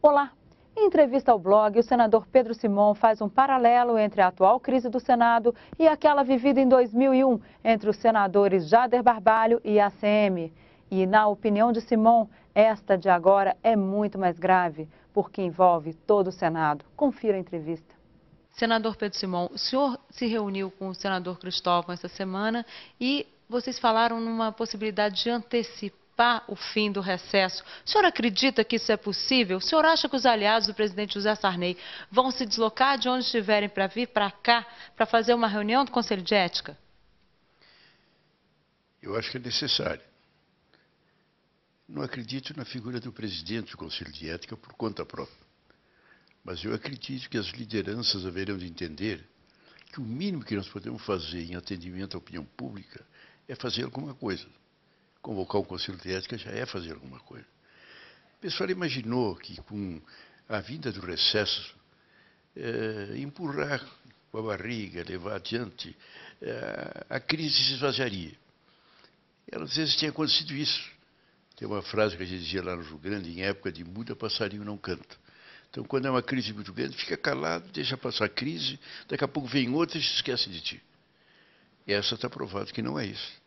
Olá! Em entrevista ao blog, o senador Pedro Simon faz um paralelo entre a atual crise do Senado e aquela vivida em 2001 entre os senadores Jader Barbalho e ACM. E, na opinião de Simon, esta de agora é muito mais grave, porque envolve todo o Senado. Confira a entrevista. Senador Pedro Simon, o senhor se reuniu com o senador Cristóvão essa semana e vocês falaram numa possibilidade de antecipar o fim do recesso. O senhor acredita que isso é possível? O senhor acha que os aliados do presidente José Sarney vão se deslocar de onde estiverem para vir para cá para fazer uma reunião do Conselho de Ética? Eu acho que é necessário. Não acredito na figura do presidente do Conselho de Ética por conta própria. Mas eu acredito que as lideranças haverão de entender que o mínimo que nós podemos fazer em atendimento à opinião pública é fazer alguma coisa. Convocar o Conselho de Ética já é fazer alguma coisa. O pessoal imaginou que com a vinda do recesso, empurrar com a barriga, levar adiante, a crise se esvaziaria. E às vezes tinha acontecido isso. Tem uma frase que a gente dizia lá no Rio Grande, em época de muda, passarinho não canta. Então, quando é uma crise muito grande, fica calado, deixa passar a crise, daqui a pouco vem outra e se esquece de ti. E essa está provado que não é isso.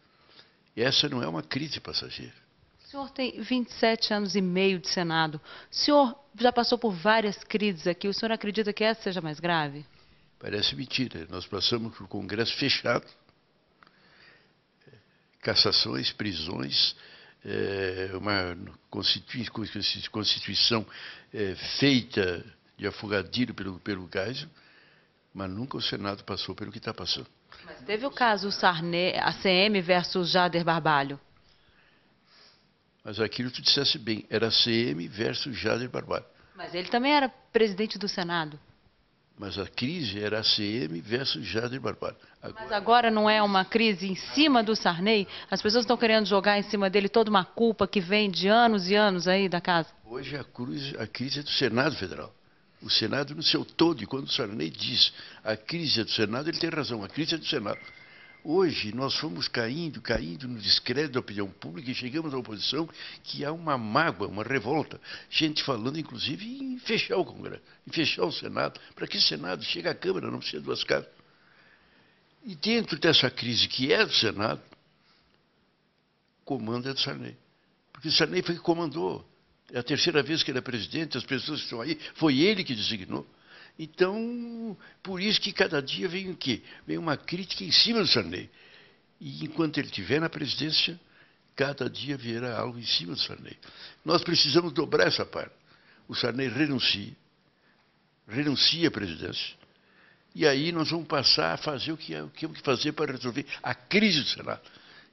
E essa não é uma crise passageira. O senhor tem 27 anos e meio de Senado. O senhor já passou por várias crises aqui. O senhor acredita que essa seja mais grave? Parece mentira. Nós passamos por Congresso fechado, cassações, prisões, uma Constituição feita de afogadilho pelo Geisel, mas nunca o Senado passou pelo que está passando. Mas teve o caso Sarney, ACM versus Jader Barbalho. Mas aquilo tu dissesse bem, era ACM versus Jader Barbalho. Mas ele também era presidente do Senado. Mas a crise era ACM versus Jader Barbalho. Mas agora não é uma crise em cima do Sarney? As pessoas estão querendo jogar em cima dele toda uma culpa que vem de anos e anos aí da casa. Hoje a crise é do Senado Federal. O Senado no seu todo, e quando o Sarney diz a crise é do Senado, ele tem razão, a crise é do Senado. Hoje nós fomos caindo no descrédito da opinião pública e chegamos à oposição que há uma mágoa, uma revolta. Gente falando, inclusive, em fechar o Congresso, em fechar o Senado. Para que o Senado chegue à Câmara, não precisa de duas casas. E dentro dessa crise que é do Senado, o comando é do Sarney. Porque o Sarney foi que comandou. É a terceira vez que ele é presidente, as pessoas que estão aí, foi ele que designou. Então, por isso que cada dia vem o quê? Vem uma crítica em cima do Sarney. E enquanto ele estiver na presidência, cada dia virá algo em cima do Sarney. Nós precisamos dobrar essa parte. O Sarney renuncia à presidência, e aí nós vamos passar a fazer o que temos que fazer para resolver a crise do Senado,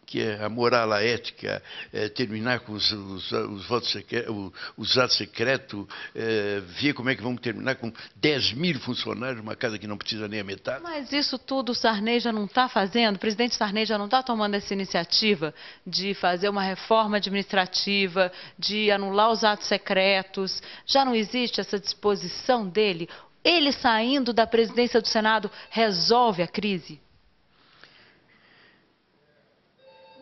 que é a moral, a ética, terminar com os votos secretos, os atos secretos, ver como é que vamos terminar com 10 mil funcionários numa casa que não precisa nem a metade. Mas isso tudo o Sarney já não está fazendo? O presidente Sarney já não está tomando essa iniciativa de fazer uma reforma administrativa, de anular os atos secretos? Já não existe essa disposição dele? Ele saindo da presidência do Senado resolve a crise?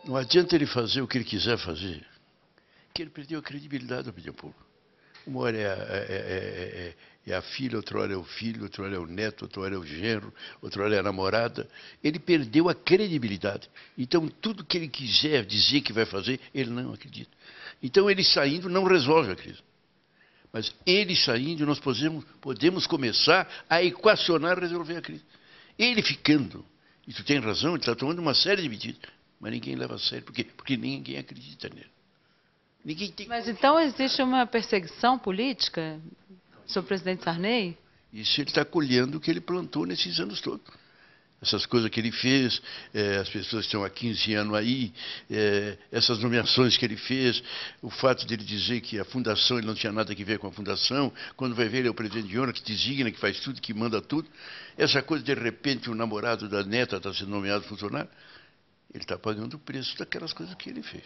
Não adianta ele fazer o que ele quiser fazer, que ele perdeu a credibilidade da opinião pública. Uma hora é a filha, outra hora é o filho, outra hora é o neto, outra hora é o genro, outra hora é a namorada. Ele perdeu a credibilidade. Então, tudo que ele quiser dizer que vai fazer, ele não acredita. Então, ele saindo não resolve a crise. Mas ele saindo, nós podemos começar a equacionar e resolver a crise. Ele ficando, e tu tem razão, ele está tomando uma série de medidas. Mas ninguém leva a sério. Por quê? Porque ninguém acredita nele. Ninguém tem... Mas então existe uma perseguição política sobre o presidente Sarney? Isso ele está colhendo o que ele plantou nesses anos todos. Essas coisas que ele fez, as pessoas que estão há 15 anos aí, essas nomeações que ele fez, o fato de ele dizer que a fundação ele não tinha nada a ver com a fundação, quando vai ver ele é o presidente de honra, que designa, que faz tudo, que manda tudo. Essa coisa, de repente, o namorado da neta está sendo nomeado funcionário. Ele está pagando o preço daquelas coisas que ele fez.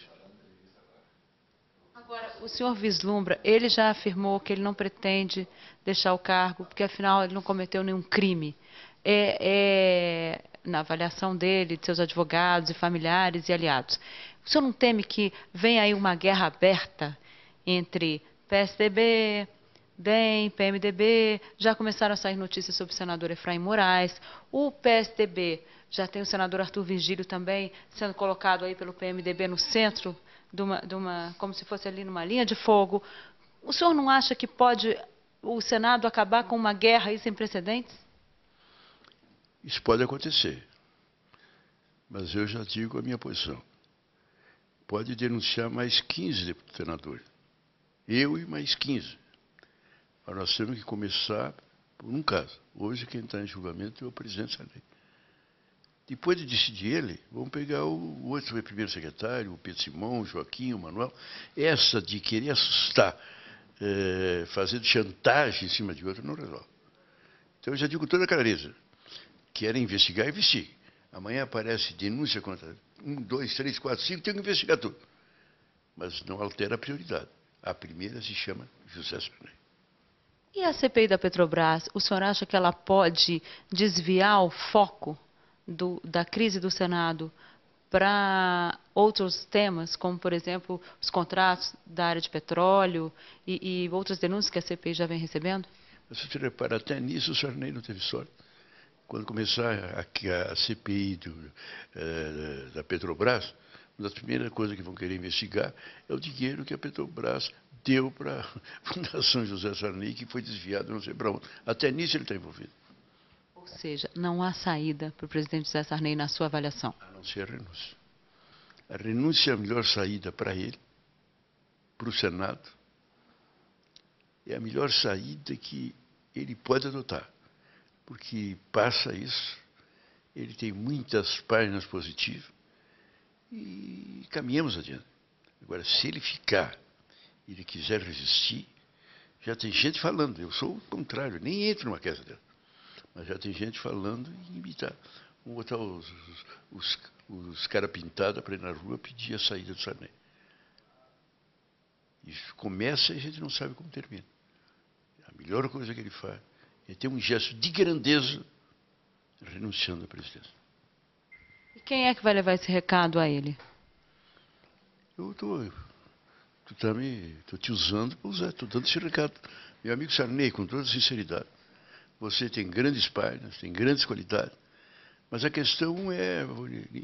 Agora, o senhor vislumbra, ele já afirmou que ele não pretende deixar o cargo, porque afinal ele não cometeu nenhum crime. Na avaliação dele, de seus advogados e familiares e aliados. O senhor não teme que venha aí uma guerra aberta entre PSDB, DEM, PMDB, já começaram a sair notícias sobre o senador Efraim Moraes. O PSDB já tem o senador Arthur Virgílio também sendo colocado aí pelo PMDB no centro como se fosse ali numa linha de fogo. O senhor não acha que pode o Senado acabar com uma guerra aí sem precedentes? Isso pode acontecer, mas eu já digo a minha posição. Pode denunciar mais 15 senadores, eu e mais 15. Mas nós temos que começar por um caso. Hoje quem está em julgamento é o presidente Sarney. Depois de decidir ele, vamos pegar o outro primeiro secretário, o Pedro Simão, o Joaquim, o Manuel. Essa de querer assustar, fazendo chantagem em cima de outro, não resolve. Então eu já digo com toda a clareza. Querem investigar, investigue. Amanhã aparece denúncia contra 1, 2, 3, 4, 5, tem que investigar tudo. Mas não altera a prioridade. A primeira se chama José Sarney. E a CPI da Petrobras, o senhor acha que ela pode desviar o foco da crise do Senado para outros temas, como, por exemplo, os contratos da área de petróleo e outras denúncias que a CPI já vem recebendo? Se você repara, até nisso o Sarney não teve sorte. Quando começar a CPI da Petrobras, uma das primeiras coisas que vão querer investigar é o dinheiro que a Petrobras deu para a Fundação José Sarney, que foi desviado não sei para onde. Até nisso ele está envolvido. Ou seja, não há saída para o presidente José Sarney na sua avaliação? A não ser a renúncia. A renúncia é a melhor saída para ele, para o Senado. É a melhor saída que ele pode adotar. Porque passa isso, ele tem muitas páginas positivas e caminhamos adiante. Agora, se ele ficar e ele quiser resistir, já tem gente falando, eu sou o contrário, nem entro numa casa dela, mas já tem gente falando em imitar. Vamos botar os caras pintados para ir na rua pedir a saída do Sarney. Isso começa e a gente não sabe como termina. A melhor coisa que ele faz é ter um gesto de grandeza renunciando à presidência. E quem é que vai levar esse recado a ele? Tu estou te usando para usar, estou dando esse recado. Meu amigo Sarney, com toda sinceridade, você tem grandes páginas, tem grandes qualidades, mas a questão é,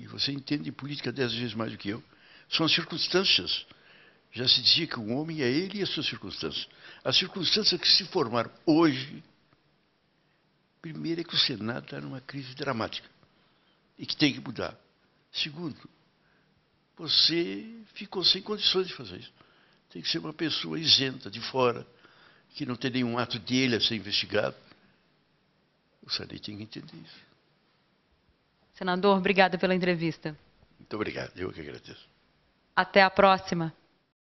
você entende política 10 vezes mais do que eu, são as circunstâncias. Já se dizia que o homem é ele e as suas circunstâncias. As circunstâncias que se formaram hoje, primeiro é que o Senado está numa crise dramática e que tem que mudar. Segundo, você ficou sem condições de fazer isso. Tem que ser uma pessoa isenta, de fora, que não tem nenhum ato dele a ser investigado. O Sarney tem que entender isso. Senador, obrigada pela entrevista. Muito obrigado, eu que agradeço. Até a próxima.